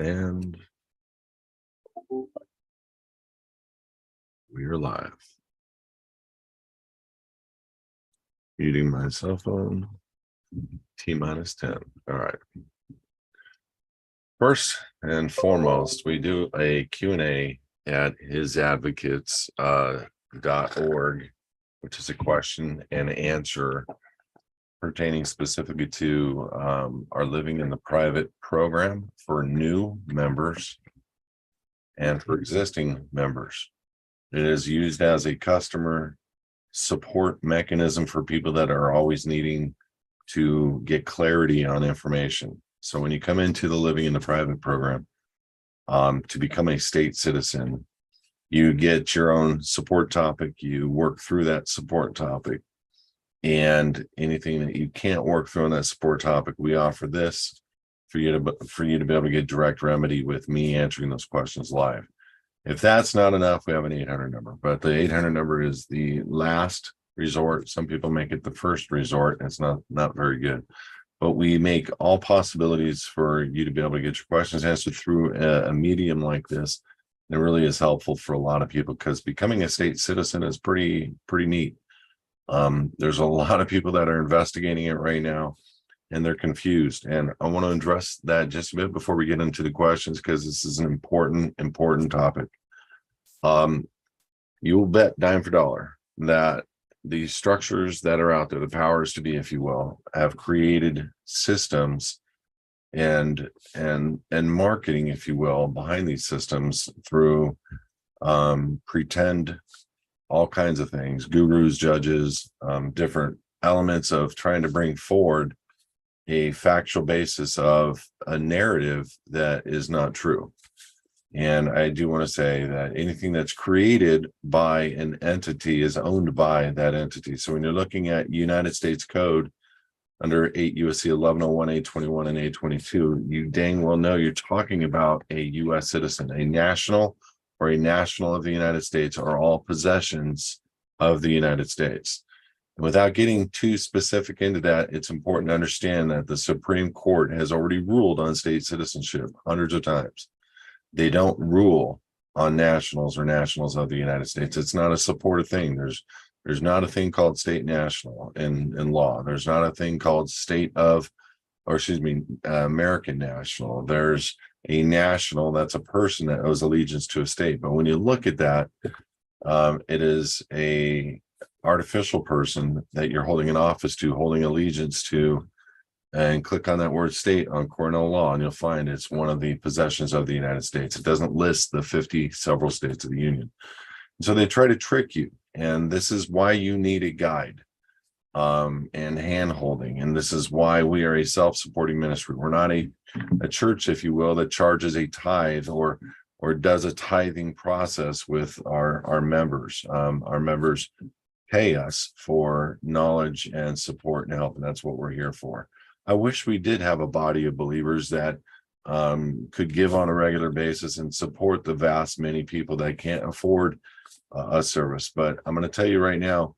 And we are live. Muting my cell phone. T-10. All right. First and foremost, we do a Q&A at HISadvocates.org, which is a question and answer pertaining specifically to our Living in the Private program for new members and for existing members. It is used as a customer support mechanism for people that are always needing to get clarity on information. So when you come into the Living in the Private program, to become a state citizen, you get your own support topic, you work through that support topic, and anything that you can't work through on that support topic, we offer this for you to be able to get direct remedy with me answering those questions live. If that's not enough, we have an 800 number, but the 800 number is the last resort. Some people make it the first resort. It's not very good, but we make all possibilities for you to be able to get your questions answered through a medium like this. It really is helpful for a lot of people because becoming a state citizen is pretty neat. There's a lot of people that are investigating it right now and they're confused. And I want to address that just a bit before we get into the questions, because this is an important topic. You will bet dime for dollar that the structures that are out there, the powers to be, if you will, have created systems and marketing, if you will, behind these systems through pretend all kinds of things, gurus, judges, different elements of trying to bring forward a factual basis of a narrative that is not true. And I do want to say that anything that's created by an entity is owned by that entity. So when you're looking at United States Code under 8 U.S.C. 1101, 821, and 822, you dang well know you're talking about a U.S. citizen. A national or a national of the United States are all possessions of the United States. Without getting too specific into that, it's important to understand that the Supreme Court has already ruled on state citizenship hundreds of times. They don't rule on nationals or nationals of the United States. It's not a supported thing. There's not a thing called state national in law. There's not a thing called American national. There's a national, that's a person that owes allegiance to a state. But when you look at that, it is a artificial person that you're holding an office to, holding allegiance to, and click on that word state on Cornell law, and you'll find it's one of the possessions of the United States. It doesn't list the 50 several states of the Union. So they try to trick you. And this is why you need a guide and hand-holding. And this is why we are a self-supporting ministry. We're not a church, if you will, that charges a tithe or does a tithing process with our members. Our members pay us for knowledge and support and help, and that's what we're here for. I wish we did have a body of believers that could give on a regular basis and support the vast many people that can't afford a service. But I'm going to tell you right now,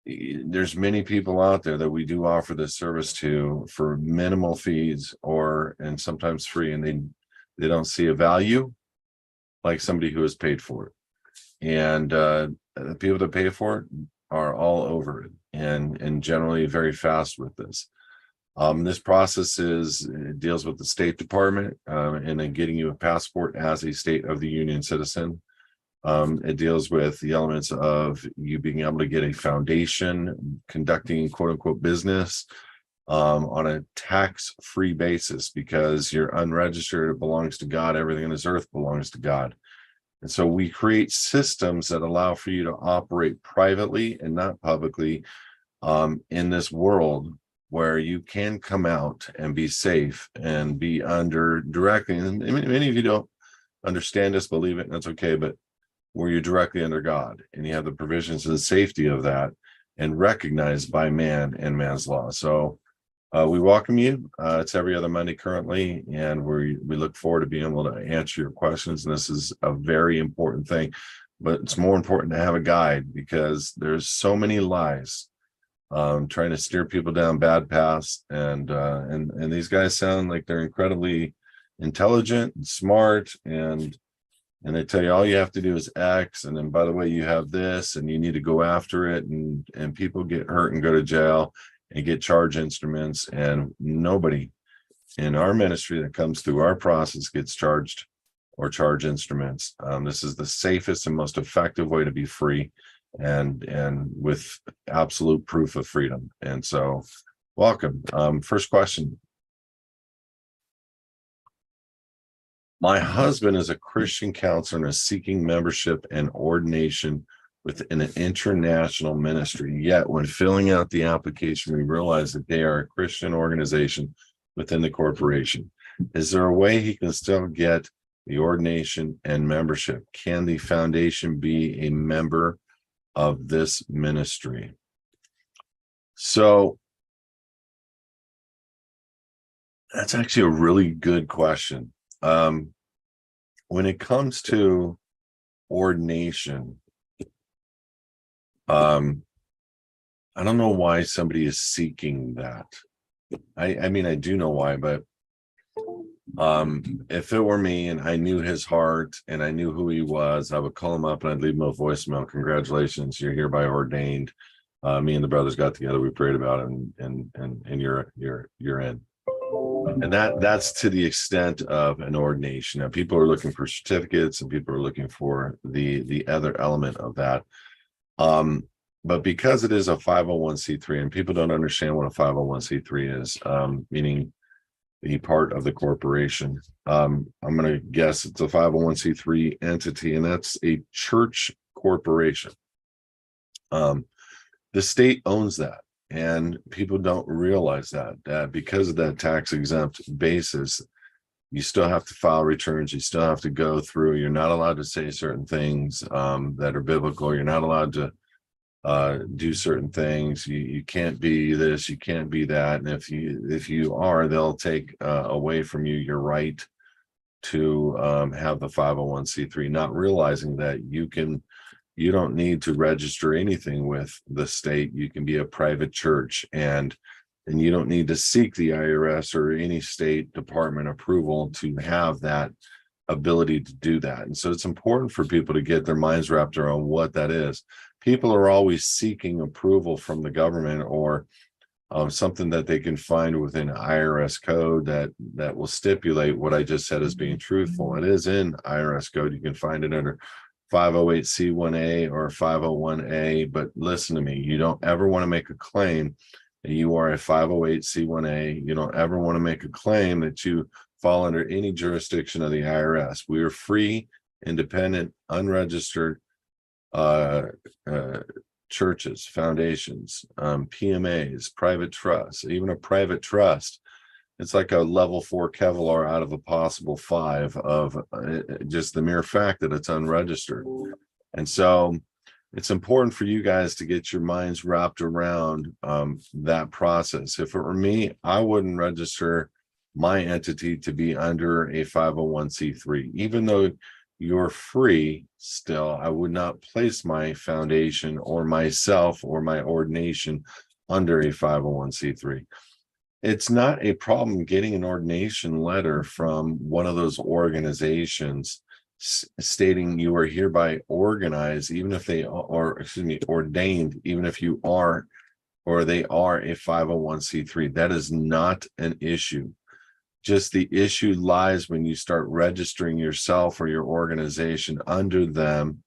there's many people out there that we do offer this service to for minimal fees and sometimes free, and they don't see a value like somebody who has paid for it. And the people that pay for it are all over it and generally very fast with this. This process deals with the State Department and then getting you a passport as a State of the Union citizen. It deals with the elements of you being able to get a foundation, conducting quote unquote business on a tax-free basis, because you're unregistered, it belongs to God, everything on this earth belongs to God. And so we create systems that allow for you to operate privately and not publicly in this world where you can come out and be safe and be under directly. And many of you don't understand this, believe it, and that's okay, but where you're directly under God and you have the provisions and the safety of that and recognized by man and man's law. So we welcome you. It's every other Monday currently, and we look forward to being able to answer your questions. And this is a very important thing, but it's more important to have a guide because there's so many lies trying to steer people down bad paths. And these guys sound like they're incredibly intelligent and smart, and they tell you all you have to do is X, and then by the way, you have this, and you need to go after it, and people get hurt and go to jail and get charge instruments, and nobody in our ministry that comes through our process gets charged or charge instruments. This is the safest and most effective way to be free, and with absolute proof of freedom. And so, welcome. First question. My husband is a Christian counselor and is seeking membership and ordination within an international ministry. Yet, when filling out the application, we realize that they are a Christian organization within the corporation. Is there a way he can still get the ordination and membership? Can the foundation be a member of this ministry? So that's actually a really good question. When it comes to ordination, I don't know why somebody is seeking that. I mean, I do know why, but if it were me and I knew his heart and I knew who he was, I would call him up and I'd leave him a voicemail. Congratulations, you're hereby ordained. Me and the brothers got together, we prayed about it, and you're in. And that's to the extent of an ordination. Now, people are looking for certificates, and people are looking for the other element of that. But because it is a 501c3, and people don't understand what a 501c3 is, meaning the part of the corporation, I'm going to guess it's a 501c3 entity, and that's a church corporation. The state owns that, and people don't realize that because of that tax exempt basis, you still have to file returns. You still have to go through. You're not allowed to say certain things that are biblical. You're not allowed to do certain things. You can't be this, you can't be that. And if you are, they'll take away from you your right to have the 501c3, not realizing that you don't need to register anything with the state. You can be a private church, and you don't need to seek the IRS or any state department approval to have that ability to do that. And so it's important for people to get their minds wrapped around what that is. People are always seeking approval from the government, or something that they can find within IRS code that will stipulate what I just said as being truthful. It is in IRS code. You can find it under 508c1a or 501a. But listen to me, you don't ever want to make a claim that you are a 508c1a. You don't ever want to make a claim that you fall under any jurisdiction of the IRS. We are free, independent, unregistered churches, foundations, PMAs, private trusts. Even a private trust, it's like a level 4 Kevlar out of a possible 5 of just the mere fact that it's unregistered. And so it's important for you guys to get your minds wrapped around that process. If it were me, I wouldn't register my entity to be under a 501c3. Even though you're free still, I would not place my foundation or myself or my ordination under a 501c3. It's not a problem getting an ordination letter from one of those organizations stating you are hereby organized, even if they are, ordained, even if you are, or they are a 501c3. That is not an issue. Just the issue lies when you start registering yourself or your organization under them,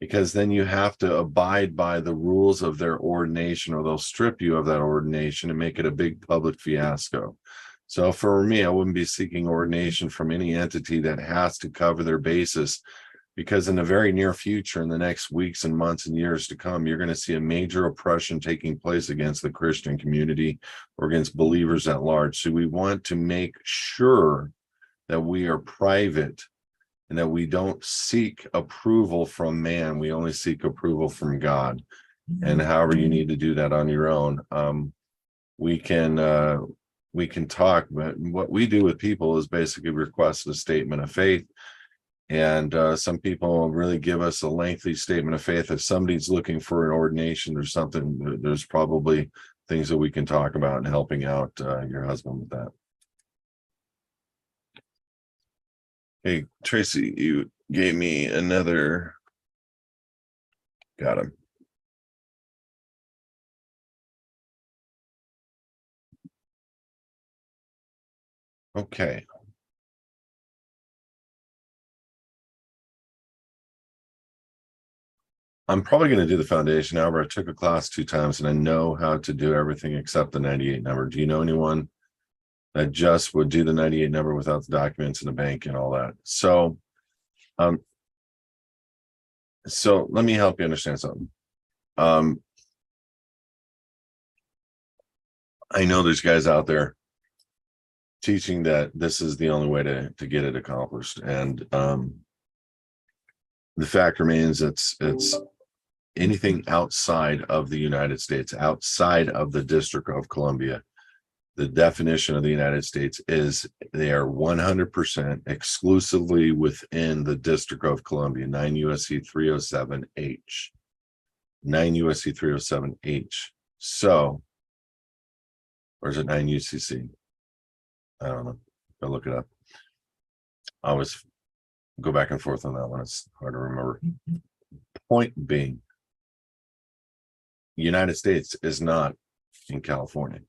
because then you have to abide by the rules of their ordination, or they'll strip you of that ordination and make it a big public fiasco. So for me, I wouldn't be seeking ordination from any entity that has to cover their basis, because in the very near future, in the next weeks and months and years to come, you're going to see a major oppression taking place against the Christian community or against believers at large. So we want to make sure that we are private and that we don't seek approval from man. We only seek approval from God. And however you need to do that on your own, we can talk. But what we do with people is basically request a statement of faith. And some people really give us a lengthy statement of faith. If somebody's looking for an ordination or something, there's probably things that we can talk about and helping out your husband with that. Hey, Tracy, you gave me another. Got him. Okay. I'm probably going to do the foundation. However, I took a class 2 times and I know how to do everything except the 98 number. Do you know anyone that just would do the 98 number without the documents in the bank and all that? So let me help you understand something. I know there's guys out there teaching that this is the only way to get it accomplished. And the fact remains it's anything outside of the United States, outside of the District of Columbia. The definition of the United States is they are 100% exclusively within the District of Columbia, 9 U.S.C. 307H. 9 U.S.C. 307H. So, or is it 9 UCC? I don't know. I'll look it up. I always go back and forth on that one. It's hard to remember. Point being, United States is not in California.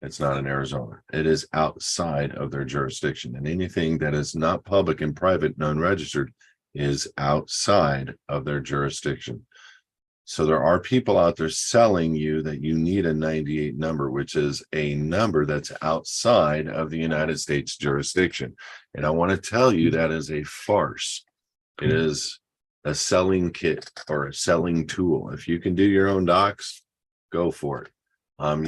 It's not in Arizona. It is outside of their jurisdiction. And anything that is not public and private, non-registered, is outside of their jurisdiction. So there are people out there selling you that you need a 98 number, which is a number that's outside of the United States jurisdiction. And I want to tell you that is a farce. It is a selling kit or a selling tool. If you can do your own docs, go for it.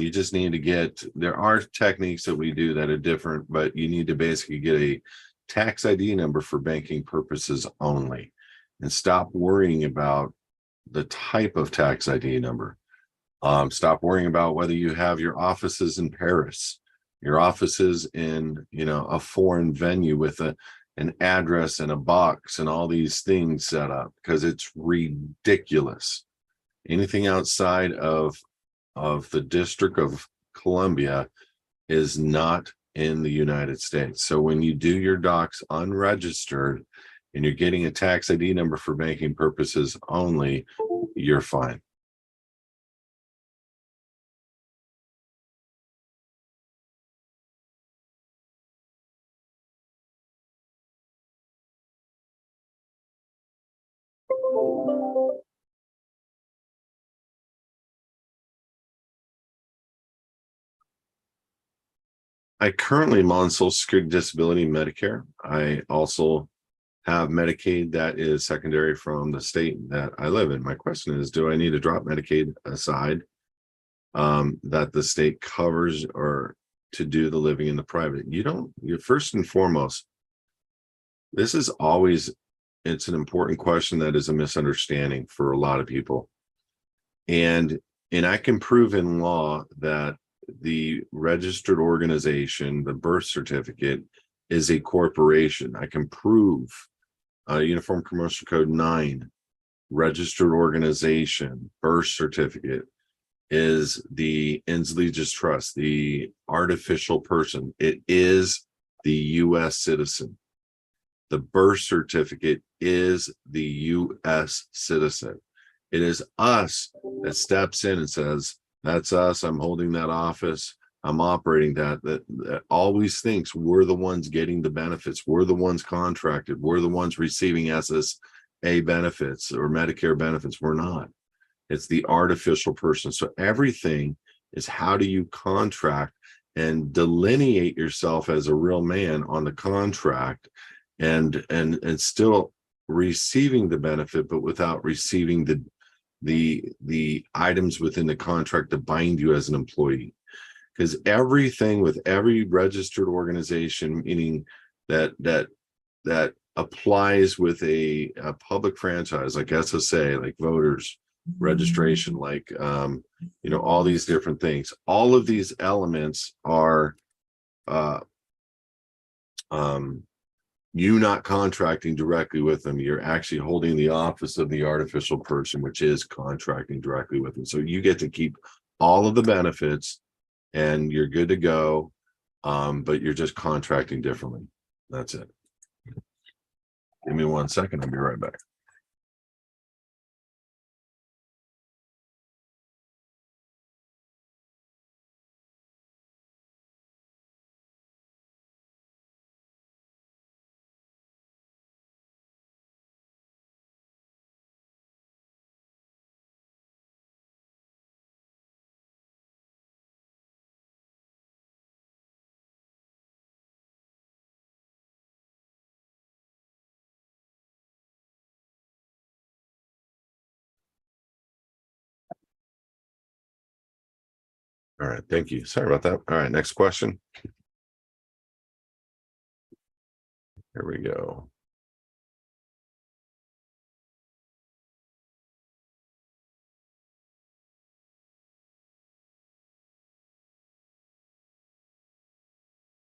You just need to get, there are techniques that we do that are different, but you need to basically get a tax ID number for banking purposes only, and stop worrying about the type of tax ID number. Stop worrying about whether you have your offices in Paris, your offices in, a foreign venue with an address and a box and all these things set up, because it's ridiculous. Anything outside of the District of Columbia is not in the United States. So when you do your docs unregistered and you're getting a tax ID number for banking purposes only, you're fine. I currently am on Social Security, Disability, and Medicare. I also have Medicaid that is secondary from the state that I live in. My question is, do I need to drop Medicaid aside that the state covers, or to do the living in the private? You're first and foremost, this is always, it's an important question that is a misunderstanding for a lot of people. And I can prove in law that the registered organization, the birth certificate, is a corporation. I can prove Uniform Commercial Code 9, registered organization, birth certificate is the Inslegious Trust, the artificial person. It is the U.S. citizen. The birth certificate is the U.S. citizen. It is us that steps in and says, that's us. I'm holding that office. I'm operating that always thinks we're the ones getting the benefits. We're the ones contracted. We're the ones receiving SSA benefits or Medicare benefits. We're not. It's the artificial person. So everything is, how do you contract and delineate yourself as a real man on the contract, and still receiving the benefit, but without receiving the items within the contract to bind you as an employee. Because everything with every registered organization, meaning that applies with a public franchise like SSA, like voters registration, like all these different things. All of these elements are you not contracting directly with them. You're actually holding the office of the artificial person, which is contracting directly with them. So you get to keep all of the benefits and you're good to go. But you're just contracting differently. That's it. Give me 1 second. I'll be right back. All right. Thank you. Sorry about that. All right. Next question. Here we go.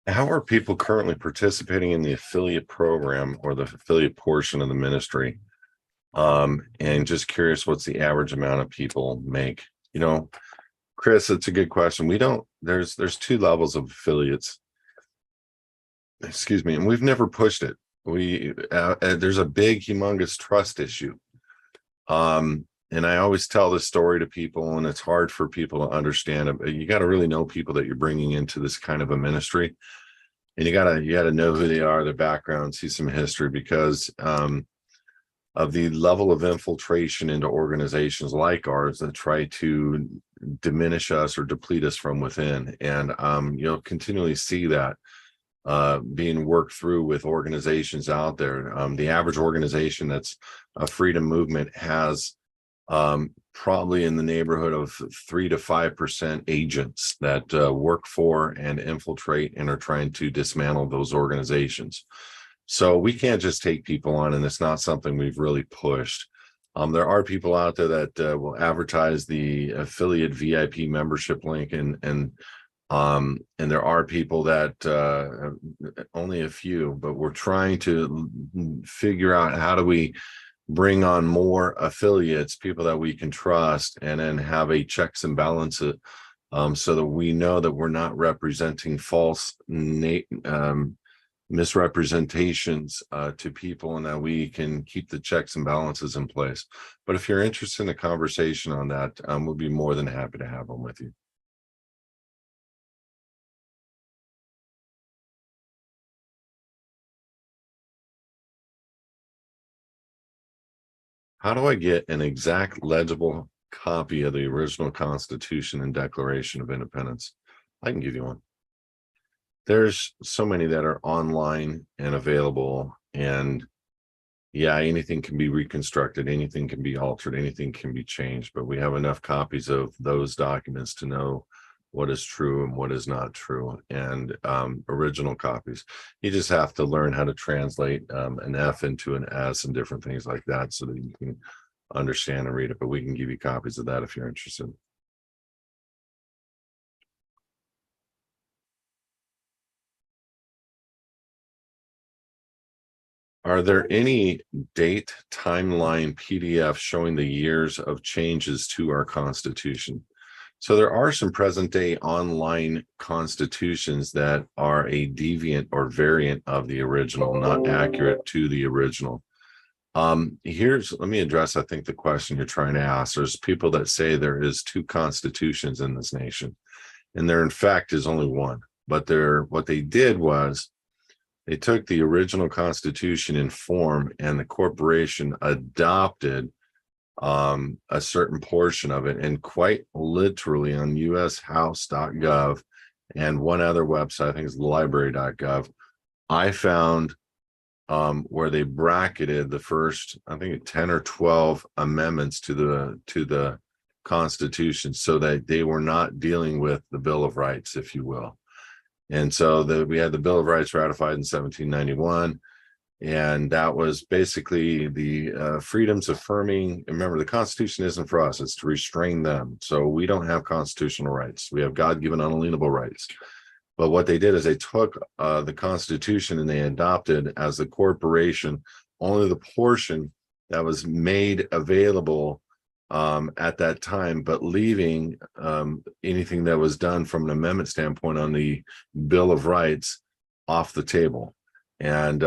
How are people currently participating in the affiliate program or the affiliate portion of the ministry? And just curious, what's the average amount of people make? You know, Chris, it's a good question. We don't, there's 2 levels of affiliates. Excuse me. And we've never pushed it. There's a big, humongous trust issue. And I always tell this story to people, and it's hard for people to understand it. You got to really know people that you're bringing into this kind of a ministry, and you got to know who they are, their background, see some history, because of the level of infiltration into organizations like ours that try to diminish us or deplete us from within. And you'll continually see that being worked through with organizations out there. The average organization that's a freedom movement has probably in the neighborhood of 3 to 5% agents that work for and infiltrate and are trying to dismantle those organizations. So we can't just take people on, and it's not something we've really pushed. There are people out there that will advertise the affiliate VIP membership link, and there are people that only a few, but we're trying to figure out how do we bring on more affiliates, people that we can trust, and then have a checks and balances so that we know that we're not representing false misrepresentations to people, and that we can keep the checks and balances in place. But if you're interested in a conversation on that, we'll be more than happy to have them with you. How do I get an exact legible copy of the original Constitution and Declaration of Independence? I can give you one. There's so many that are online and available, and yeah, anything can be reconstructed, anything can be altered, anything can be changed, but we have enough copies of those documents to know what is true and what is not true, and original copies. You just have to learn how to translate an F into an S and different things like that so that you can understand and read it, but we can give you copies of that if you're interested. Are there any date timeline PDF showing the years of changes to our Constitution? So there are some present day online constitutions that are a deviant or variant of the original, not accurate to the original. Let me address, I think, the question you're trying to ask. There's people that say there is 2 constitutions in this nation, and there in fact is only one. But what they did was they took the original Constitution in form, and the corporation adopted a certain portion of it, and quite literally on ushouse.gov and one other website, I think it's library.gov, I found where they bracketed the first, I think 10 or 12 amendments to the Constitution, so that they were not dealing with the Bill of Rights, if you will. And so we had the Bill of Rights ratified in 1791. And that was basically the freedoms affirming. Remember, the Constitution isn't for us, it's to restrain them. So we don't have constitutional rights. We have God-given unalienable rights. But what they did is they took the Constitution and they adopted as the corporation only the portion that was made available at that time, but leaving anything that was done from an amendment standpoint on the Bill of Rights off the table. And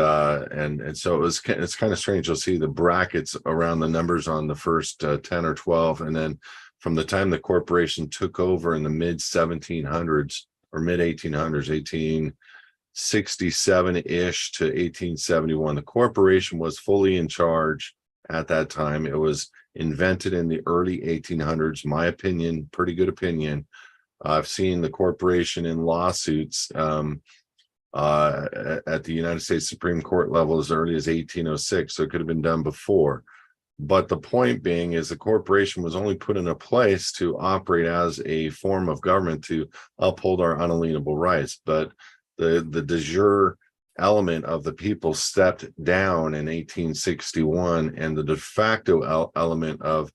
so it's kind of strange. You'll see the brackets around the numbers on the first 10 or 12, and then from the time the corporation took over in the mid 1700s or mid 1800s, 1867-ish to 1871, the corporation was fully in charge at that time. It was invented in the early 1800s. My opinion, pretty good opinion. I've seen the corporation in lawsuits at the United States Supreme Court level as early as 1806, so it could have been done before. But the point being is the corporation was only put in a place to operate as a form of government to uphold our unalienable rights. But the de jure element of the people stepped down in 1861, and the de facto element of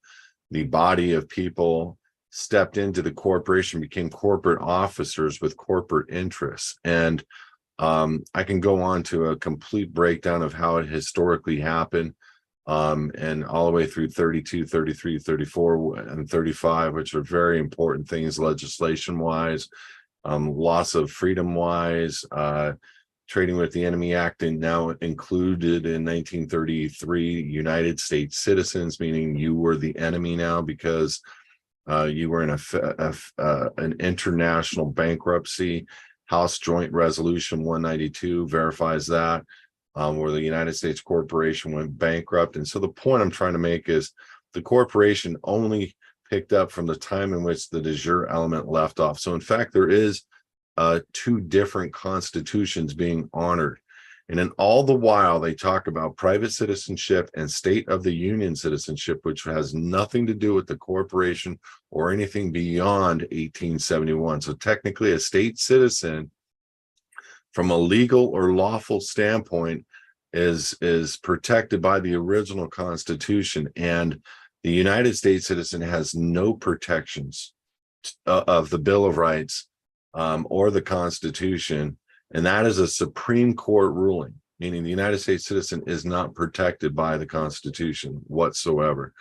the body of people stepped into the corporation, became corporate officers with corporate interests. And I can go on to a complete breakdown of how it historically happened, and all the way through 32, 33, 34, and 35, which are very important things legislation wise, loss of freedom wise, Trading with the Enemy Act, and now included in 1933 United States citizens, meaning you were the enemy now because you were in an international bankruptcy. House Joint Resolution 192 verifies that, where the United States corporation went bankrupt. And so the point I'm trying to make is the corporation only picked up from the time in which the de jure element left off. So in fact, there is two different constitutions being honored. And then all the while they talk about private citizenship and state of the union citizenship, which has nothing to do with the corporation or anything beyond 1871. So technically a state citizen from a legal or lawful standpoint is protected by the original Constitution, and the United States citizen has no protections of the Bill of Rights or the Constitution. And that is a Supreme Court ruling, meaning the United States citizen is not protected by the Constitution whatsoever.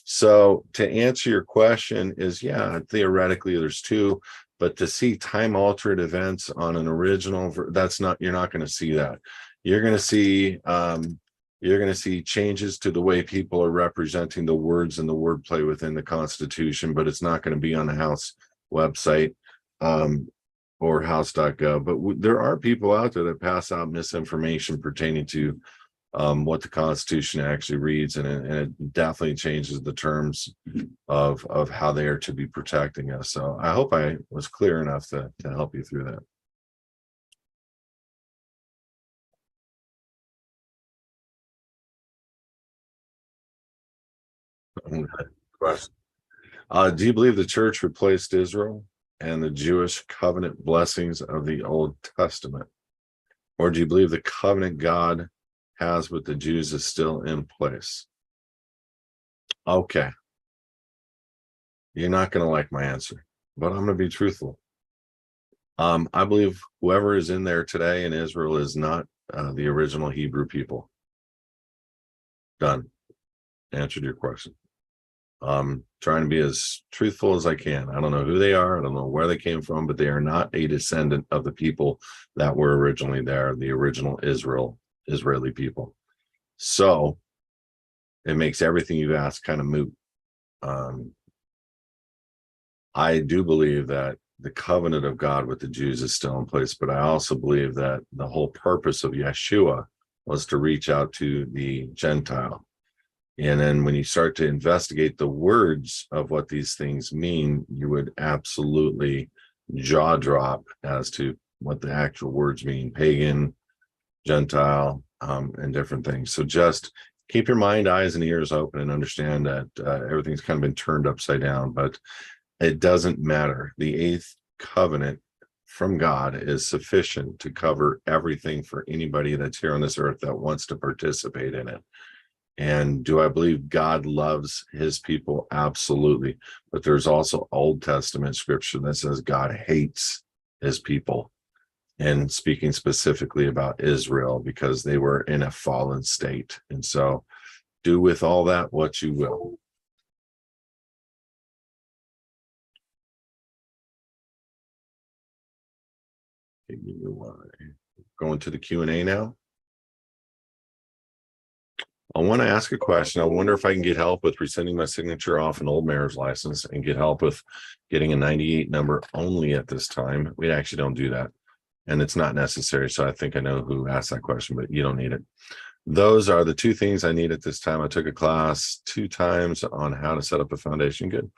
So to answer your question is, yeah, theoretically there's two, but to see time altered events on an original, that's not, you're not going to see that. You're going to see changes to the way people are representing the words and the wordplay within the Constitution, but it's not going to be on the House website. Or house.gov, but there are people out there that pass out misinformation pertaining to what the Constitution actually reads, and it definitely changes the terms of how they are to be protecting us. So I hope I was clear enough to help you through that. Question. Do you believe the church replaced Israel and the Jewish covenant blessings of the Old Testament? Or do you believe the covenant God has with the Jews is still in place? Okay. You're not going to like my answer, but I'm going to be truthful. I believe whoever is in there today in Israel is not the original Hebrew people. Done. Answered your question. Trying to be as truthful as I can. I don't know who they are. I don't know where they came from, but they are not a descendant of the people that were originally there, the original Israeli people. So it makes everything you've asked kind of moot. I do believe that the covenant of God with the Jews is still in place, but I also believe that the whole purpose of Yeshua was to reach out to the Gentile. And then when you start to investigate the words of what these things mean, you would absolutely jaw drop as to what the actual words mean: pagan, Gentile, and different things. So just keep your mind, eyes, and ears open and understand that everything's kind of been turned upside down, but it doesn't matter. The eighth covenant from God is sufficient to cover everything for anybody that's here on this earth that wants to participate in it. And do I believe God loves his people? Absolutely. But there's also Old Testament scripture that says God hates his people, and speaking specifically about Israel because they were in a fallen state. And so do with all that what you will. Going to the Q&A now. I want to ask a question. I wonder if I can get help with rescinding my signature off an old mayor's license and get help with getting a 98 number only at this time. We actually don't do that, and it's not necessary. So I think I know who asked that question, but you don't need it. Those are the two things I need at this time. I took a class 2 times on how to set up a foundation good,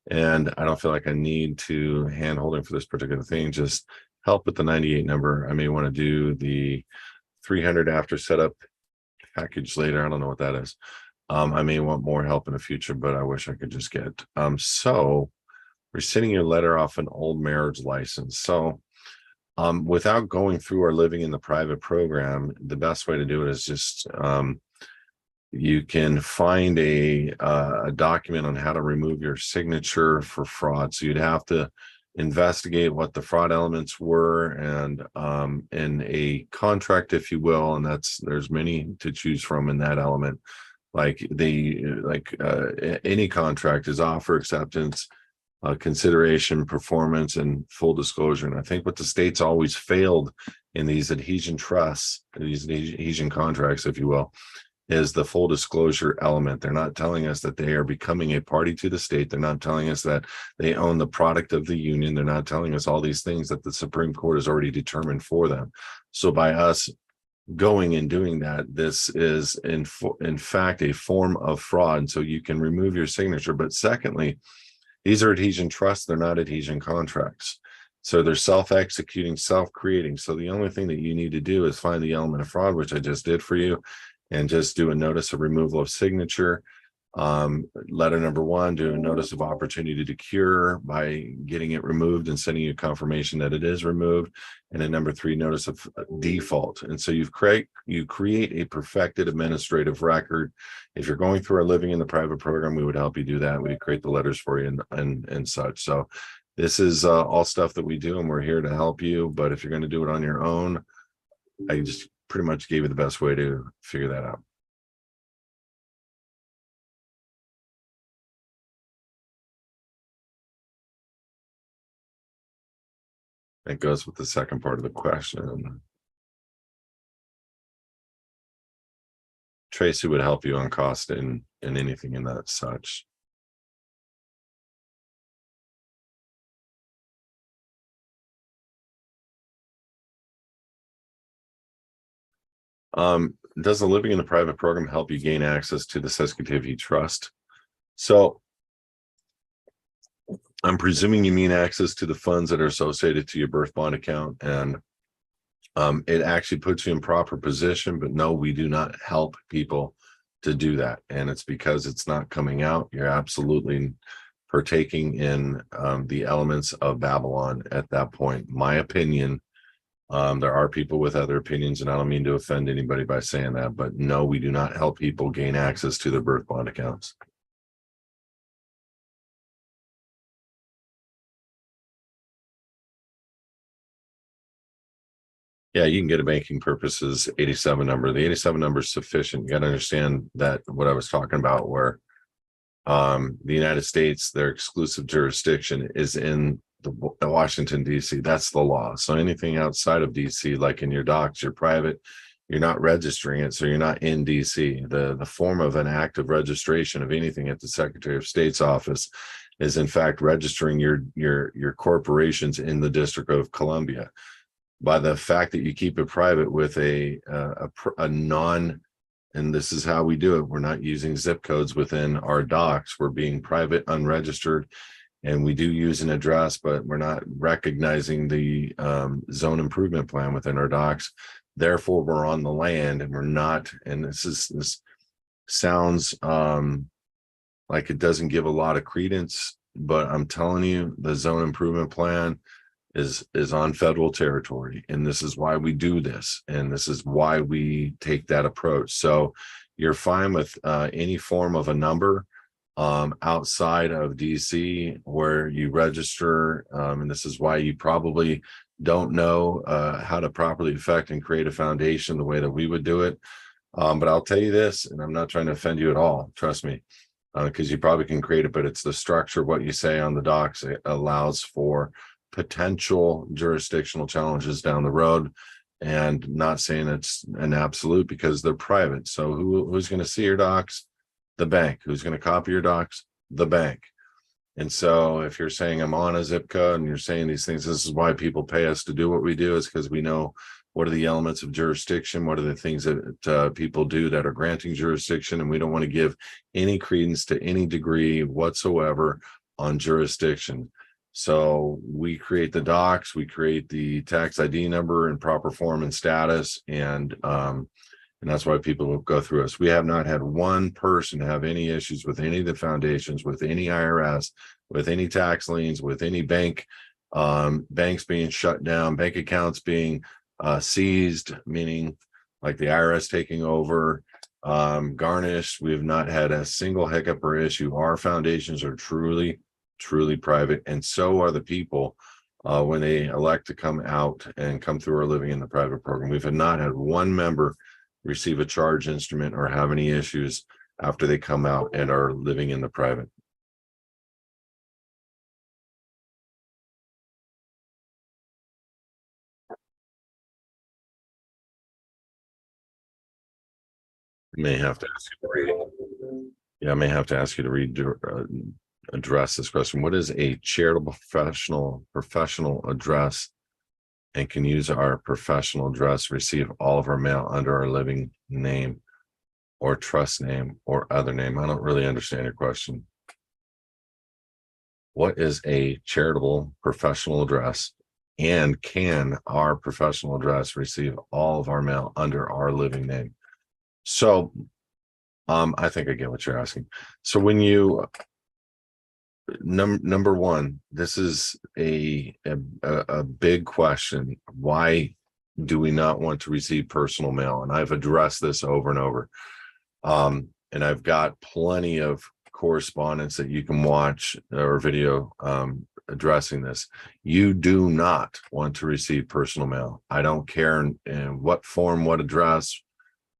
and I don't feel like I need to hand holding for this particular thing. Just help with the 98 number. I may want to do the 300 after setup package later. I don't know what that is. I may want more help in the future, but I wish I could just get so rescinding your letter off an old marriage license. So without going through or living in the private program, the best way to do it is just you can find a document on how to remove your signature for fraud. So you'd have to investigate what the fraud elements were, and in a contract, if you will, and there's many to choose from in that element. Like any contract is offer, acceptance, consideration, performance, and full disclosure. And I think what the states always failed in these adhesion trusts, these adhesion contracts, if you will, is the full disclosure element. They're not telling us that they are becoming a party to the state. They're not telling us that they own the product of the union. They're not telling us all these things that the Supreme Court has already determined for them. So by us going and doing that, this is in fact a form of fraud. And so you can remove your signature. But secondly, these are adhesion trusts. They're not adhesion contracts. So they're self-executing, self-creating. So the only thing that you need to do is find the element of fraud, which I just did for you, and just do a notice of removal of signature. Letter number 1, do a notice of opportunity to cure by getting it removed and sending you confirmation that it is removed. And then number 3, notice of default. And so you create a perfected administrative record. If you're going through or living in the private program, we would help you do that. We create the letters for you and such. So this is all stuff that we do, and we're here to help you. But if you're going to do it on your own, I just pretty much gave you the best way to figure that out. It goes with the second part of the question. Tracy would help you on cost and anything in that such. Does the living in the private program help you gain access to the Saskatoon Trust? So I'm presuming you mean access to the funds that are associated to your birth bond account, and it actually puts you in proper position. But no, we do not help people to do that, and it's because it's not coming out. You're absolutely partaking in the elements of Babylon at that point. My opinion. There are people with other opinions, and I don't mean to offend anybody by saying that, but no, we do not help people gain access to their birth bond accounts. Yeah, you can get a banking purposes 87 number. The 87 number is sufficient. You got to understand that what I was talking about, where the United States, their exclusive jurisdiction is in the Washington, D.C. That's the law. So anything outside of D.C., like in your docs, you're private, you're not registering it, so you're not in D.C. The form of an act of registration of anything at the Secretary of State's office is in fact registering your corporations in the District of Columbia. By the fact that you keep it private with a non, and this is how we do it, we're not using zip codes within our docs. We're being private, unregistered, and we do use an address, but we're not recognizing the zone improvement plan within our docs. Therefore, we're on the land, and we're not. And this sounds like it doesn't give a lot of credence, but I'm telling you, the zone improvement plan is on federal territory, and this is why we do this, and this is why we take that approach. So you're fine with any form of a number outside of DC where you register, and this is why you probably don't know how to properly effect and create a foundation the way that we would do it. But I'll tell you this, and I'm not trying to offend you at all, trust me, because you probably can create it, but it's the structure, what you say on the docs, it allows for potential jurisdictional challenges down the road, and not saying it's an absolute because they're private. So who's going to see your docs? The bank. Who's going to copy your docs? The bank. And so if you're saying I'm on a zip code and you're saying these things, this is why people pay us to do what we do, is because we know what are the elements of jurisdiction, what are the things that people do that are granting jurisdiction, and we don't want to give any credence to any degree whatsoever on jurisdiction. So we create the docs, we create the tax ID number in proper form and status, and that's why people will go through us. We have not had one person have any issues with any of the foundations, with any IRS, with any tax liens, with any bank, banks being shut down, bank accounts being seized, meaning like the IRS taking over, garnished. We have not had a single hiccup or issue. Our foundations are truly private, and so are the people when they elect to come out and come through our Living in the Private program. We've not had one member receive a charge instrument or have any issues after they come out and are living in the private. I may have to ask you to read. Yeah, I may have to ask you to read address this question. What is a charitable professional address, and can use our professional address, receive all of our mail under our living name or trust name or other name? I don't really understand your question. What is a charitable professional address, and can our professional address receive all of our mail under our living name? So I think I get what you're asking. So when you number one, this is a big question. Why do we not want to receive personal mail? And I've addressed this over and over. And I've got plenty of correspondence that you can watch or video addressing this. You do not want to receive personal mail. I don't care in what form, what address,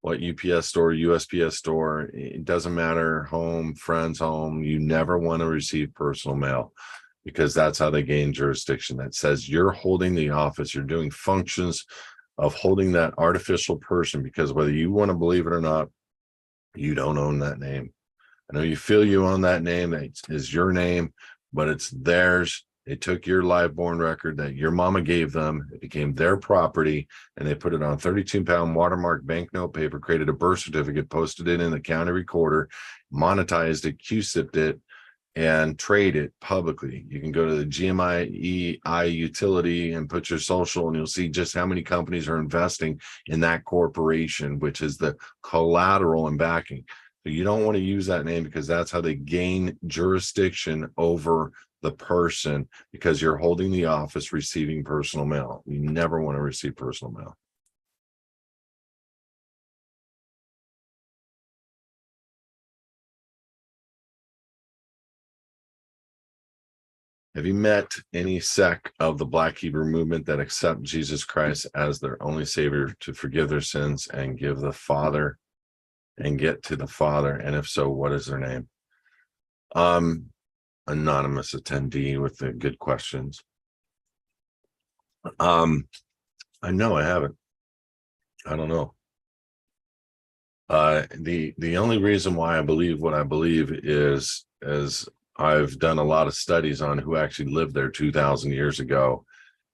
what UPS store, USPS store, it doesn't matter, home, friend's home. You never want to receive personal mail, because that's how they gain jurisdiction. That says you're holding the office, you're doing functions of holding that artificial person, because whether you want to believe it or not, you don't own that name. I know you feel you own that name, that is your name, but it's theirs. They took your live born record that your mama gave them. It became their property, and they put it on 32-pound watermark banknote paper, created a birth certificate, posted it in the county recorder, monetized it, QSIP'd it, and trade it publicly. You can go to the GMI utility and put your social, and you'll see just how many companies are investing in that corporation, which is the collateral and backing. So you don't want to use that name, because that's how they gain jurisdiction over the person, because you're holding the office receiving personal mail. You never want to receive personal mail. Have you met any sect of the Black Hebrew movement that accept Jesus Christ as their only Savior to forgive their sins and give the Father and get to the Father? And if so, what is their name? Anonymous attendee with the good questions. I know I haven't. I don't know. The only reason why I believe what I believe is I've done a lot of studies on who actually lived there 2,000 years ago,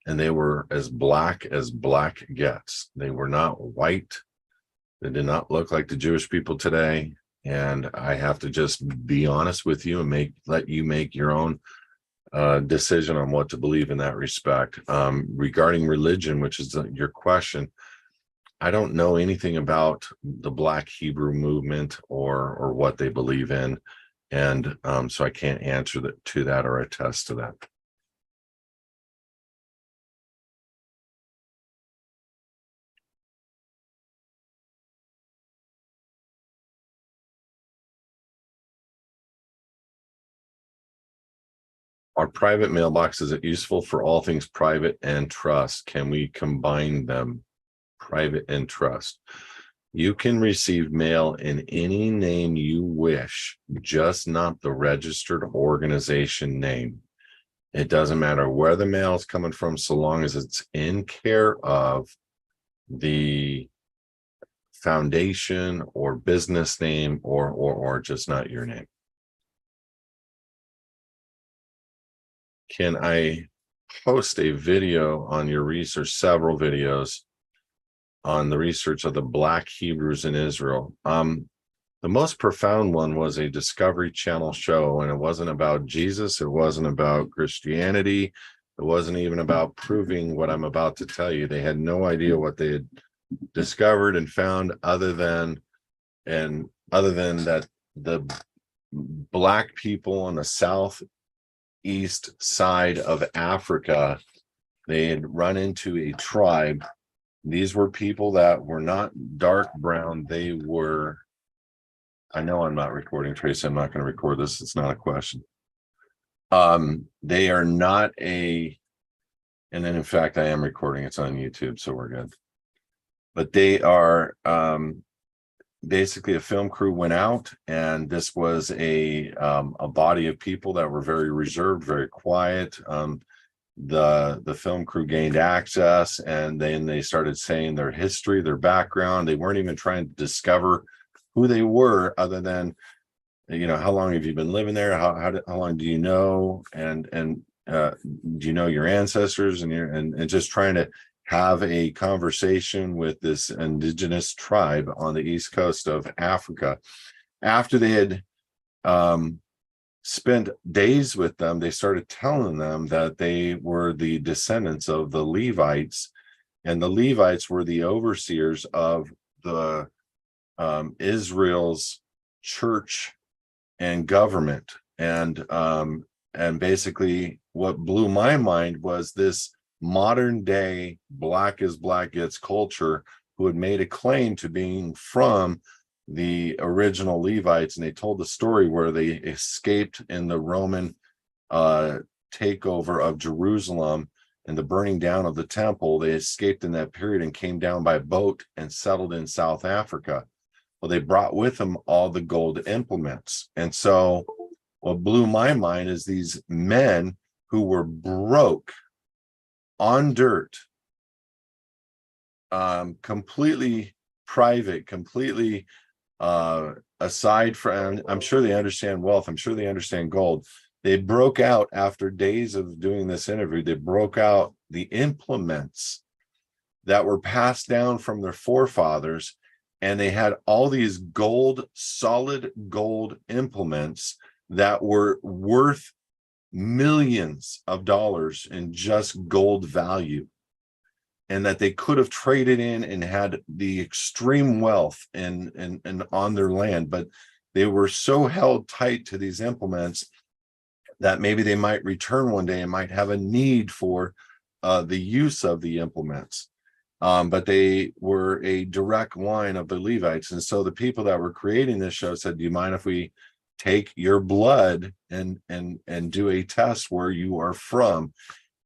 and they were as black gets. They were not white. They did not look like the Jewish people today. And I have to just be honest with you and let you make your own decision on what to believe in that respect. Regarding religion, which is your question, I don't know anything about the Black Hebrew movement or what they believe in. And so I can't answer to that or attest to that. Are private mailboxes useful for all things private and trust? Can we combine them? Private and trust. You can receive mail in any name you wish, just not the registered organization name. It doesn't matter where the mail is coming from, so long as it's in care of the foundation or business name or just not your name. Can I post a video on your research, several videos on the research of the Black Hebrews in Israel? The most profound one was a Discovery Channel show, and it wasn't about Jesus. It wasn't about Christianity. It wasn't even about proving what I'm about to tell you. They had no idea what they had discovered and found, other than that the Black people on the southeast side of Africa, they had run into a tribe. These were people that were not dark brown. They were, I know I'm not recording, Tracy. I'm not going to record this. It's not a question. They are not and then in fact, I am recording. It's on YouTube, so we're good. But they are basically a film crew went out, and this was a body of people that were very reserved, very quiet. The film crew gained access, and then they started saying their history, their background. They weren't even trying to discover who they were, other than, how long have you been living there? How long do you know? And do you know your ancestors? And just trying to have a conversation with this indigenous tribe on the east coast of Africa. After they had spent days with them, they started telling them that they were the descendants of the Levites, and the Levites were the overseers of the Israel's church and government. And basically what blew my mind was this modern day black as black gets culture, who had made a claim to being from the original Levites. And they told the story where they escaped in the Roman takeover of Jerusalem and the burning down of the temple. They escaped in that period and came down by boat and settled in South Africa. Well, they brought with them all the gold implements. And so what blew my mind is these men who were broke on dirt, completely private, completely aside from, I'm sure they understand wealth, I'm sure they understand gold. They broke out after days of doing this interview. They broke out the implements that were passed down from their forefathers, and they had all these gold, solid gold implements that were worth millions of dollars in just gold value, and that they could have traded in and had the extreme wealth and on their land. But they were so held tight to these implements that maybe they might return one day and might have a need for the use of the implements. But they were a direct line of the Levites. And so the people that were creating this show said, do you mind if we take your blood and do a test where you are from?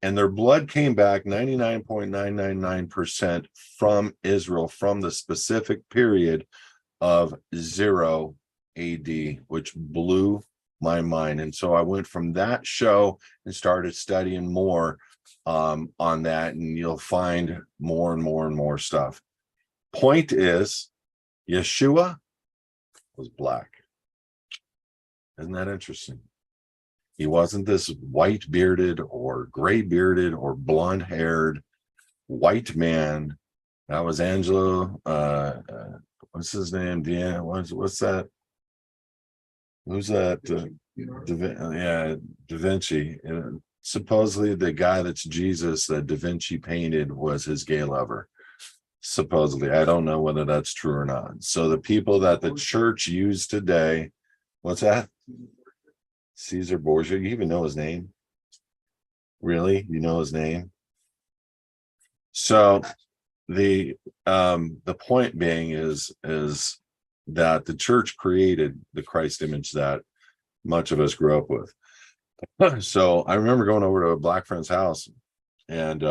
And their blood came back 99.999% from Israel, from the specific period of 0 AD, which blew my mind. And so I went from that show and started studying more on that, and you'll find more and more and more stuff. Point is, Yeshua was black. Isn't that interesting? He wasn't this white bearded or gray bearded or blonde haired white man. That was Angelo. What's his name? Yeah, what's that? Who's that? Da Vinci. Supposedly the guy that's Jesus that Da Vinci painted was his gay lover. Supposedly. I don't know whether that's true or not. So the people that the church used today, what's that? Caesar Borgia. You even know his name? Really? You know his name? So the point being is that the church created the Christ image that much of us grew up with. So I remember going over to a black friend's house, and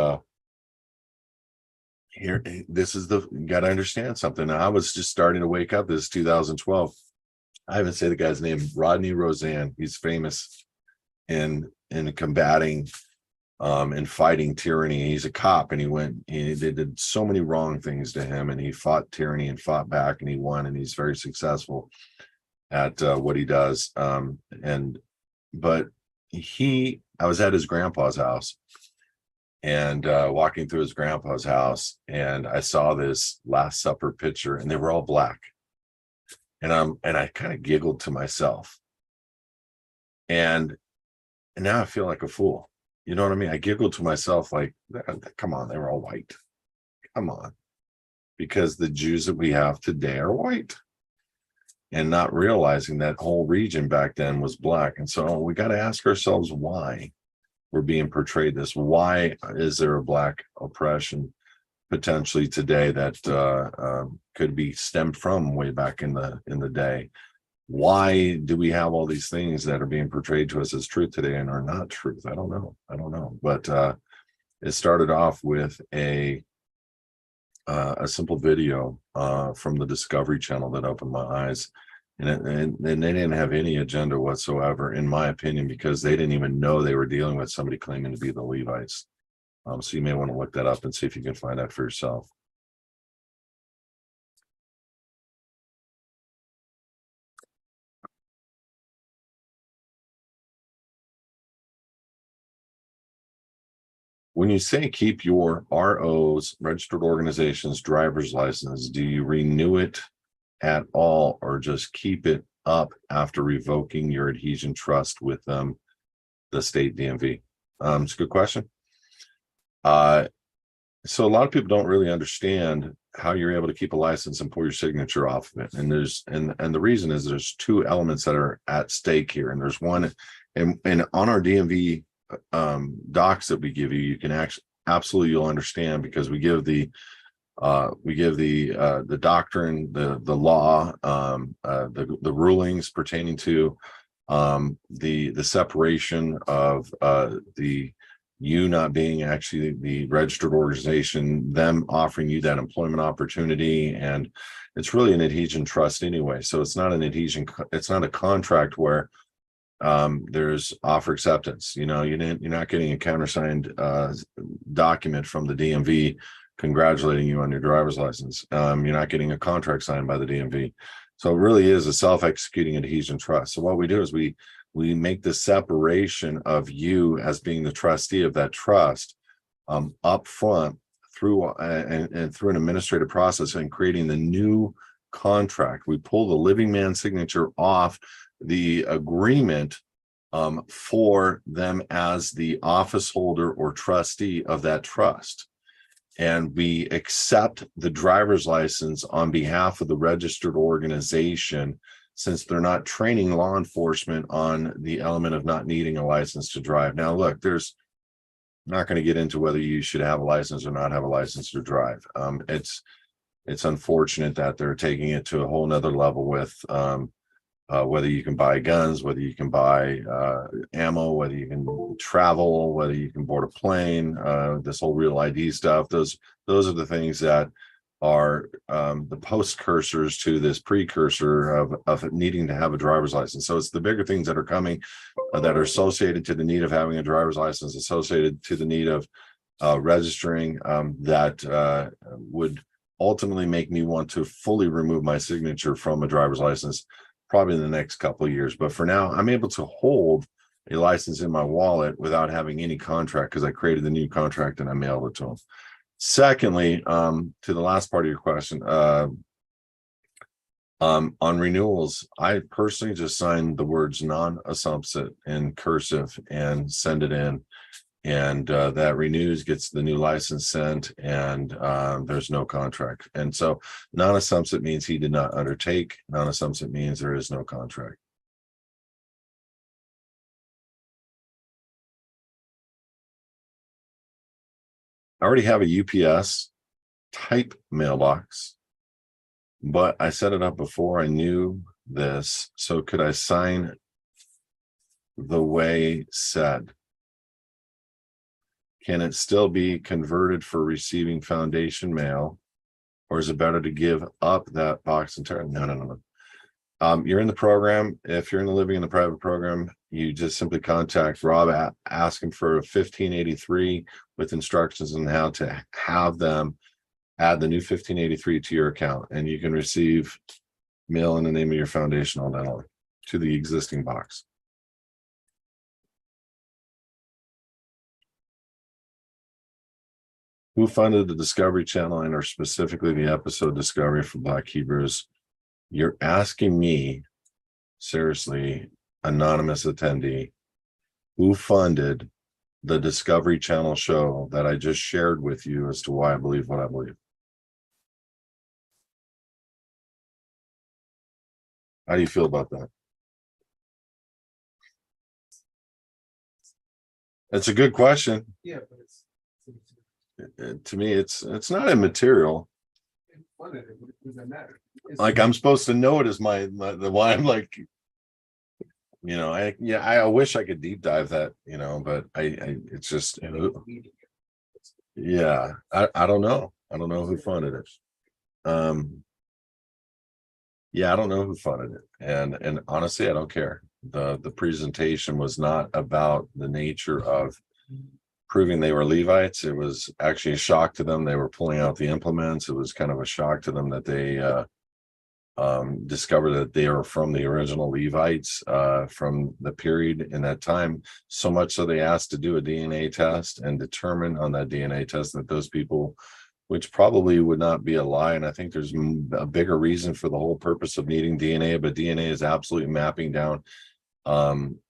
here, this is you got to understand something. I was just starting to wake up. This is 2012. I haven't said the guy's name, Rodney Roseanne. He's famous in in combating and fighting tyranny. He's a cop, and they did so many wrong things to him, and he fought tyranny and fought back, and he won, and he's very successful at what he does. But I was at his grandpa's house, and walking through his grandpa's house, and I saw this Last Supper picture, and they were all black, and I kind of giggled to myself, and now I feel like a fool. You know what I mean? I giggled to myself like, come on, they were all white. Come on. Because the Jews that we have today are white. And not realizing that whole region back then was black. And so we got to ask ourselves why we're being portrayed this. Why is there a black oppression potentially today that could be stemmed from way back in the day? Why do we have all these things that are being portrayed to us as truth today and are not truth? I don't know. But it started off with a simple video from the Discovery Channel that opened my eyes, and they didn't have any agenda whatsoever, in my opinion, because they didn't even know they were dealing with somebody claiming to be the Levites. So you may want to look that up and see if you can find out for yourself. When you say keep your ROs, registered organizations, driver's license, do you renew it at all, or just keep it up after revoking your adhesion trust with the state DMV? It's a good question. So a lot of people don't really understand how you're able to keep a license and pull your signature off of it. And the reason is there's two elements that are at stake here. And there's one, and on our DMV docs that we give you, you can absolutely, you'll understand, because we give the doctrine, the law, the rulings pertaining to the separation of you not being actually the registered organization, them offering you that employment opportunity, and it's really an adhesion trust anyway. So it's not an adhesion, it's not a contract where there's offer acceptance. You're not getting a countersigned document from the DMV congratulating you on your driver's license. You're not getting a contract signed by the DMV. So it really is a self-executing adhesion trust. So what we do is we make the separation of you as being the trustee of that trust up front through and through an administrative process, and creating the new contract. We pull the living man signature off the agreement for them as the office holder or trustee of that trust. And we accept the driver's license on behalf of the registered organization, since they're not training law enforcement on the element of not needing a license to drive. Now, look, I'm not going to get into whether you should have a license or not have a license to drive. It's unfortunate that they're taking it to a whole nother level with whether you can buy guns, whether you can buy ammo, whether you can travel, whether you can board a plane, this whole real ID stuff. Those are the things that are the postcursors to this precursor of needing to have a driver's license. So it's the bigger things that are coming that are associated to the need of having a driver's license, associated to the need of registering, that would ultimately make me want to fully remove my signature from a driver's license probably in the next couple of years. But for now, I'm able to hold a license in my wallet without having any contract, because I created the new contract and I mailed it to them. Secondly, to the last part of your question, on renewals, I personally just sign the words non-assumpsit in cursive and send it in, and that renews, gets the new license sent, and there's no contract. And so non-assumpsit means he did not undertake. Non-assumpsit means there is no contract. I already have a UPS type mailbox, but I set it up before I knew this. So could I sign the way said? Can it still be converted for receiving foundation mail, or is it better to give up that box entirely? No. You're in the program. If you're in the living in the private program, you just simply contact Rob, ask him for a 1583 with instructions on how to have them add the new 1583 to your account, and you can receive mail in the name of your foundation all that on to the existing box. Who funded the Discovery Channel and or specifically the episode Discovery for Black Hebrews? You're asking me, seriously, anonymous attendee, who funded the Discovery Channel show that I just shared with you as to why I believe what I believe? How do you feel about that? It's a good question. Yeah, but To me, it's not immaterial. what does that matter? Like I'm supposed to know it as the why I'm like, I wish I could deep dive that, but I it's just, yeah, I don't know. I don't know who funded it. Yeah, I don't know who funded it. And honestly, I don't care. The presentation was not about the nature of proving they were Levites. It was actually a shock to them. They were pulling out the implements. It was kind of a shock to them that they discovered that they are from the original Levites from the period in that time, so much so they asked to do a DNA test and determine on that DNA test that those people, which probably would not be a lie, and I think there's a bigger reason for the whole purpose of needing DNA, but DNA is absolutely mapping down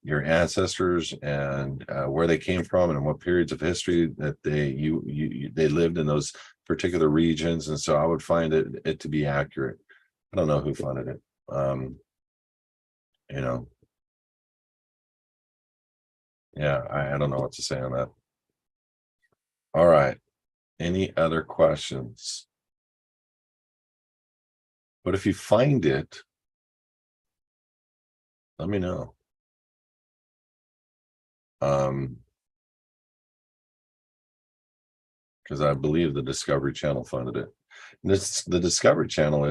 your ancestors and where they came from and what periods of history that they lived in those particular regions, and so I would find it to be accurate. I don't know who funded it. Yeah, I don't know what to say on that. All right. Any other questions? But if you find it, let me know. Because I believe the Discovery Channel funded it. The Discovery Channel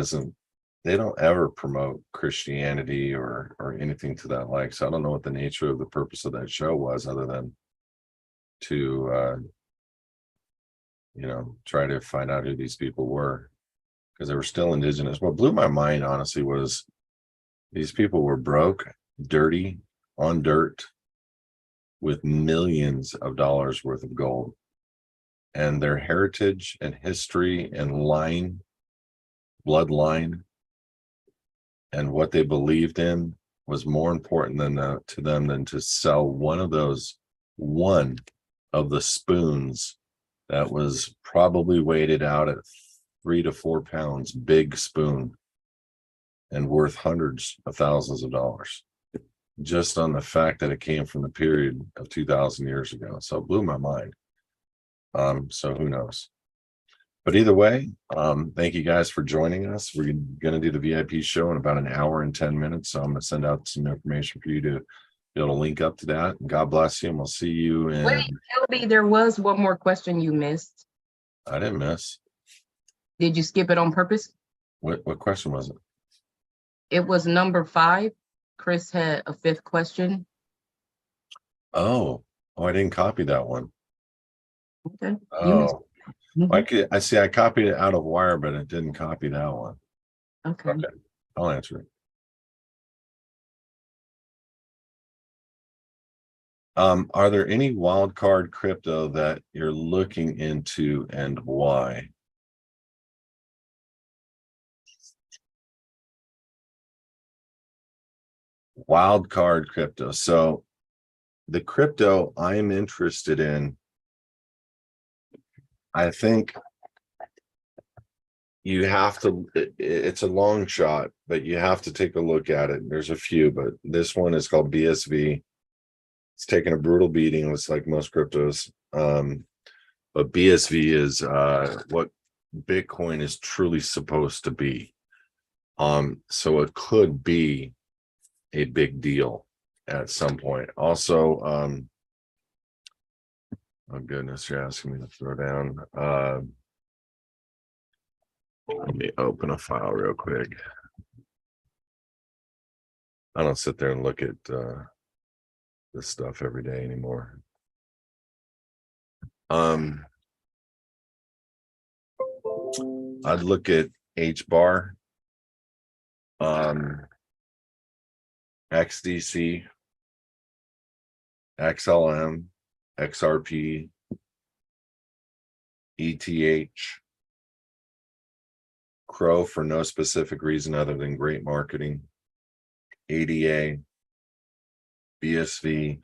they don't ever promote Christianity or anything to that like. So I don't know what the nature of the purpose of that show was, other than to try to find out who these people were, because they were still indigenous. What blew my mind, honestly, was these people were broke, dirty, on dirt, with millions of dollars worth of gold. And their heritage and history and bloodline, and what they believed in was more important to them than to sell one of the spoons that was probably weighted out at 3 to 4 pounds, big spoon, and worth hundreds of thousands of dollars, just on the fact that it came from the period of 2,000 years ago. So it blew my mind. So who knows? But either way, thank you guys for joining us. We're going to do the VIP show in about an hour and 10 minutes. So I'm going to send out some information for you to be able to link up to that. And God bless you. And we'll see you in. Wait, LB, there was one more question you missed. I didn't miss. Did you skip it on purpose? What question was it? It was number 5. Chris had a 5th question. Oh, I didn't copy that one. Okay. Oh, I see. I copied it out of Wire, but it didn't copy that one. Okay. I'll answer it. Are there any wild card crypto that you're looking into, and why? Wild card crypto. So the crypto I'm interested in, I think you have to, it's a long shot, but you have to take a look at it. There's a few, but this one is called BSV. It's taken a brutal beating, it's like most cryptos. But BSV is what Bitcoin is truly supposed to be. So it could be a big deal at some point. Also, oh goodness, you're asking me to throw down. Let me open a file real quick. I don't sit there and look at this stuff every day anymore. I'd look at H bar, XDC, XLM, XRP, ETH, Crow for no specific reason other than great marketing, ADA, BSV,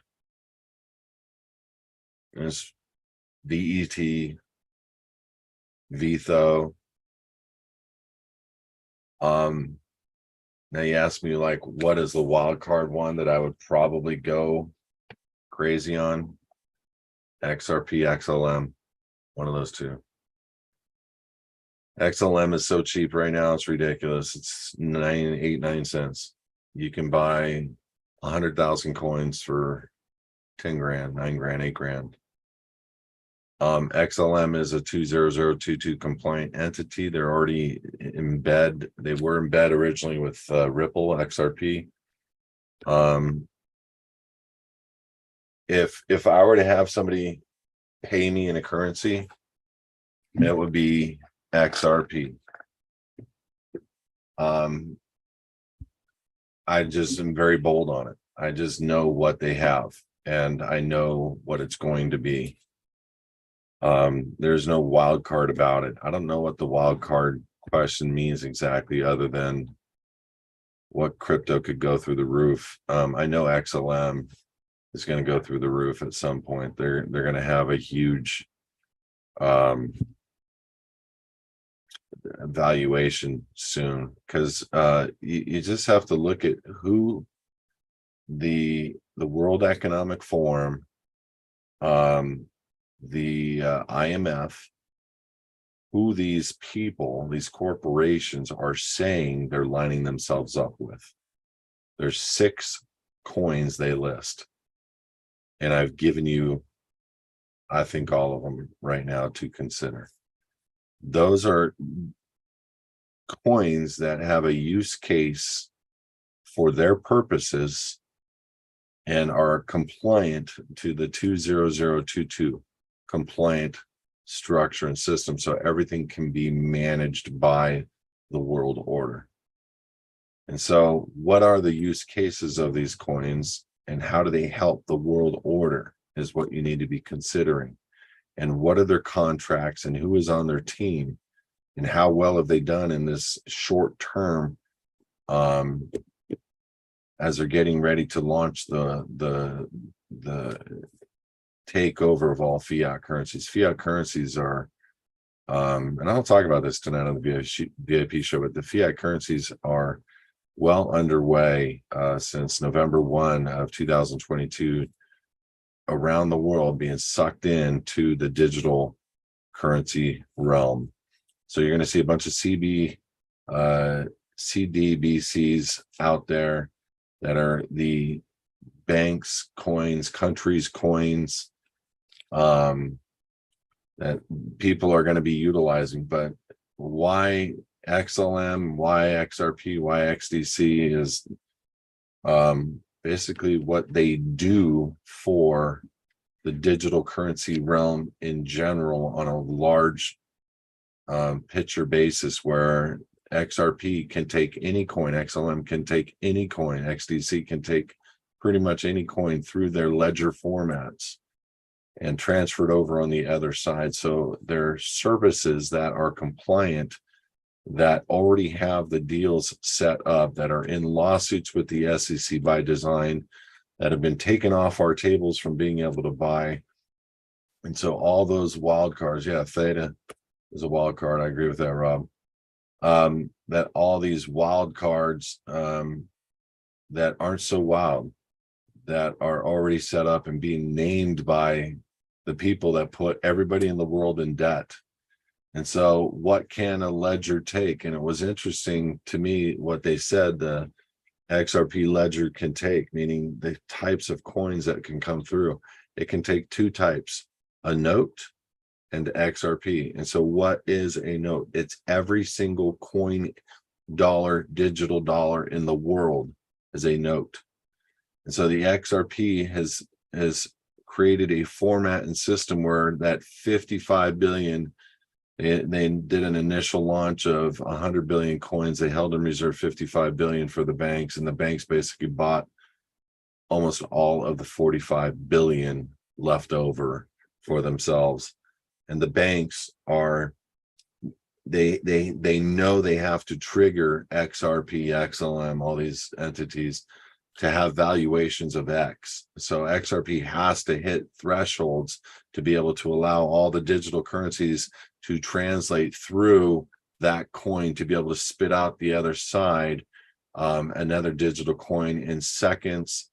there's VET, VTHO. Now you ask me, like, what is the wild card one that I would probably go crazy on? XRP, XLM, one of those two. XLM is so cheap right now, it's ridiculous. It's 9 cents. You can buy 100,000 coins for 10 grand, 9 grand, 8 grand. XLM is a 20022 compliant entity. They're already in bed. They were in bed originally with Ripple XRP. If I were to have somebody pay me in a currency, it would be XRP. I just am very bold on it. I just know what they have, and I know what it's going to be. There's no wild card about it. I don't know what the wild card question means exactly, other than what crypto could go through the roof. I know XLM is going to go through the roof at some point. They're going to have a huge valuation soon, because you just have to look at who the World Economic Forum, the IMF, who these people, these corporations are saying they're lining themselves up with. There's 6 coins they list, and I've given you, I think, all of them right now to consider. Those are coins that have a use case for their purposes and are compliant to the 20022 compliant structure and system, so everything can be managed by the world order. And so what are the use cases of these coins, and how do they help the world order is what you need to be considering. And what are their contracts, and who is on their team, and how well have they done in this short term, as they're getting ready to launch the takeover of all fiat currencies. Fiat currencies are, and I'll talk about this tonight on the VIP show, but the fiat currencies are well underway since November 1 of 2022 around the world, being sucked into the digital currency realm. So you're going to see a bunch of CDBCs out there that are the banks coins, countries coins, that people are going to be utilizing. But why XLM, why XRP, why XDC is basically what they do for the digital currency realm in general on a large picture basis, where XRP can take any coin, XLM can take any coin, XDC can take pretty much any coin through their ledger formats and transfer it over on the other side. So they're services that are compliant, that already have the deals set up, that are in lawsuits with the SEC by design, that have been taken off our tables from being able to buy. And so all those wild cards, yeah, Theta is a wild card. I agree with that, Rob. That all these wild cards that aren't so wild, that are already set up and being named by the people that put everybody in the world in debt. And so what can a ledger take? And it was interesting to me what they said the XRP ledger can take, meaning the types of coins that can come through. It can take 2 types, a note and XRP. And so what is a note? It's every single coin, dollar, digital dollar in the world as a note. And so the XRP has created a format and system where that 55 billion, they did an initial launch of 100 billion coins. They held in reserve 55 billion for the banks, and the banks basically bought almost all of the 45 billion left over for themselves. And the banks are, they know they have to trigger XRP, XLM, all these entities to have valuations of X. So XRP has to hit thresholds to be able to allow all the digital currencies to translate through that coin to be able to spit out the other side, another digital coin in seconds,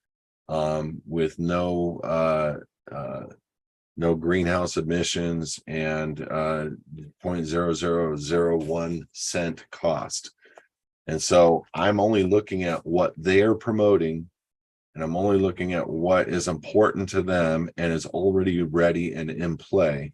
with no greenhouse emissions and 0.0001 cent cost. And so I'm only looking at what they're promoting, and I'm only looking at what is important to them and is already ready and in play.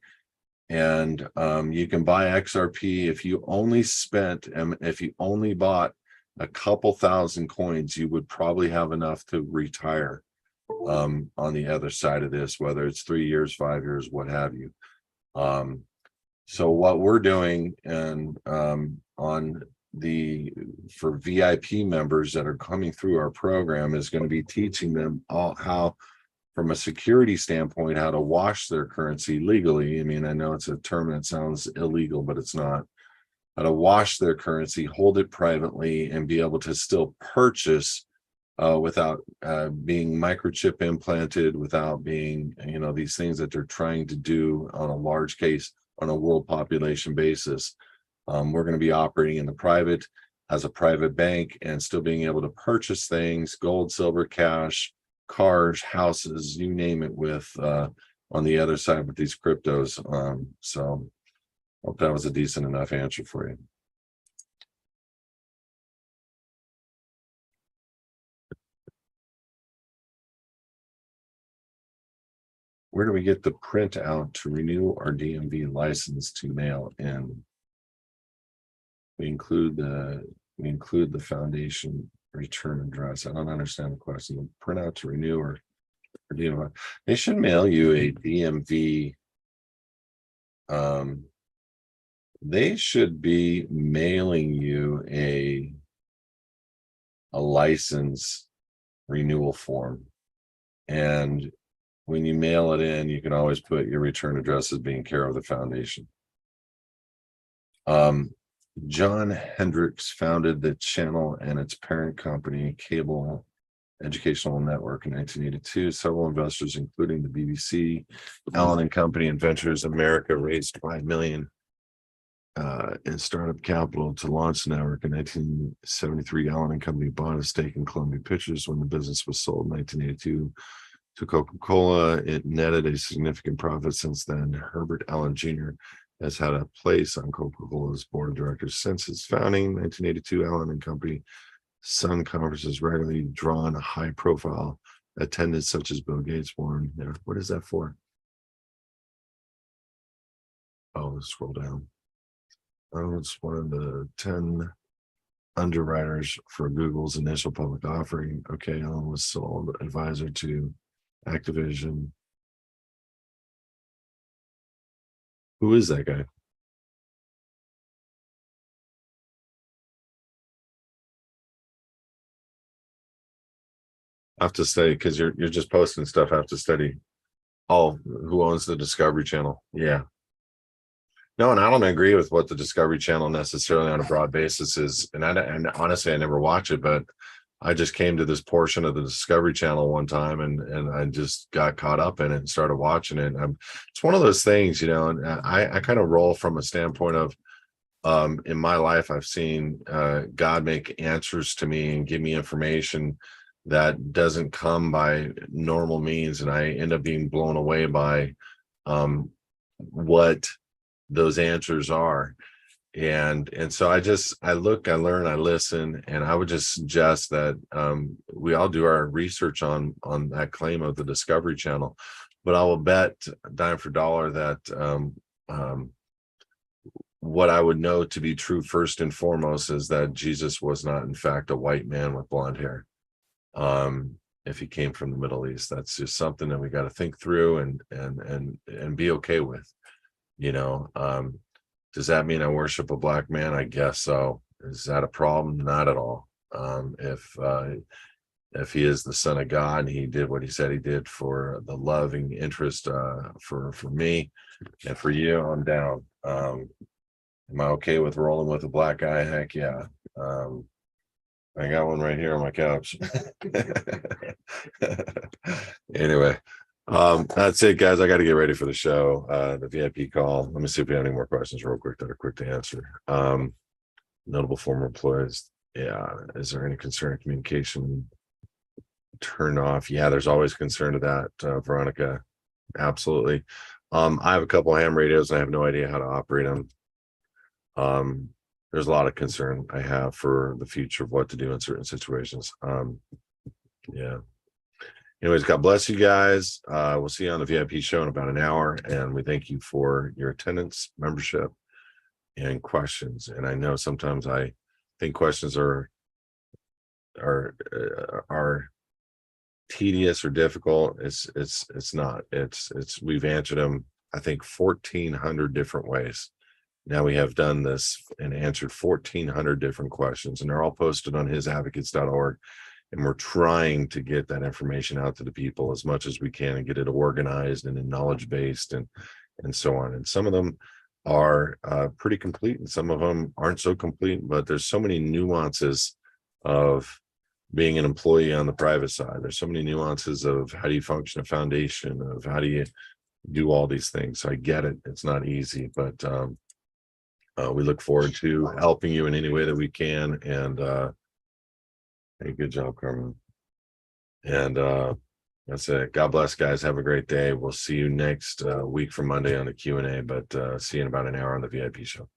And you can buy XRP if you only spent, if you only bought a couple thousand coins, you would probably have enough to retire on the other side of this, whether it's 3 years, 5 years, what have you. So what we're doing, and for VIP members that are coming through our program, is going to be teaching them all how, from a security standpoint, how to wash their currency legally. I mean, I know it's a term that sounds illegal, but it's not. How to wash their currency, hold it privately, and be able to still purchase without being microchip implanted, without being, these things that they're trying to do on a large case, on a world population basis. We're going to be operating in the private as a private bank and still being able to purchase things, gold, silver, cash, cars, houses, you name it, with on the other side with these cryptos. So hope that was a decent enough answer for you. Where do we get the printout to renew our DMV license to mail in? We include the foundation return address. I don't understand the question. The printout to renew or DMV. They should mail you a DMV. They should be mailing you a license renewal form, and when you mail it in, you can always put your return address as being care of the foundation. John Hendricks founded the channel and its parent company, Cable Educational Network, in 1982. Several investors, including the BBC, Allen and Company, and Ventures America, raised $5 million in startup capital to launch the network. In 1973, Allen and Company bought a stake in Columbia Pictures. When the business was sold in 1982 to Coca-Cola, it netted a significant profit. Since then, Herbert Allen Jr. has had a place on Coca-Cola's board of directors since its founding in 1982. Allen and Company Sun conferences regularly drawn a high-profile attendance, such as Bill Gates, Warren. What is that for? Oh, let's scroll down. Oh, it's one of the 10 underwriters for Google's initial public offering. Okay, Allen was sold advisor to Activision. Who is that guy? I have to study, because you're just posting stuff. I have to study. Oh, who owns the Discovery Channel? Yeah. No, and I don't agree with what the Discovery Channel necessarily on a broad basis is. And honestly, I never watch it, but I just came to this portion of the Discovery Channel one time, and I just got caught up in it and started watching it. It's one of those things, and I kind of roll from a standpoint of, in my life, I've seen God make answers to me and give me information that doesn't come by normal means, and I end up being blown away by what those answers are. And so I look, I learn, I listen, and I would just suggest that we all do our research on that claim of the Discovery Channel. But I will bet dime for dollar that what I would know to be true first and foremost is that Jesus was not, in fact, a white man with blonde hair. if he came from the Middle East. That's just something that we got to think through and be okay with. Does that mean I worship a black man? I guess so. Is that a problem? Not at all. If he is the son of God and he did what he said he did for the loving interest for me and for you, I'm down. Am I okay with rolling with a black guy? Heck yeah. I got one right here on my couch. Anyway, that's it, guys. I got to get ready for the show. The VIP call. Let me see if we have any more questions real quick that are quick to answer. Notable former employees. Yeah. Is there any concern of communication turn off? Yeah, there's always concern of that, Veronica. Absolutely. I have a couple of ham radios and I have no idea how to operate them. There's a lot of concern I have for the future of what to do in certain situations. Yeah. Anyways, God bless you guys. We'll see you on the VIP show in about an hour. And we thank you for your attendance, membership, and questions. And I know sometimes I think questions are tedious or difficult. It's not. We've answered them, I think, 1,400 different ways. Now we have done this and answered 1,400 different questions, and they're all posted on HISadvocates.org. And we're trying to get that information out to the people as much as we can and get it organized and knowledge based and so on. And some of them are pretty complete, and some of them aren't so complete. But there's so many nuances of being an employee on the private side. There's so many nuances of how do you function a foundation, of how do you do all these things. So I get it. It's not easy, but we look forward to helping you in any way that we can. And hey, good job, Carmen. And that's it. God bless, guys. Have a great day. We'll see you next week from Monday on the Q&A, but see you in about an hour on the VIP show.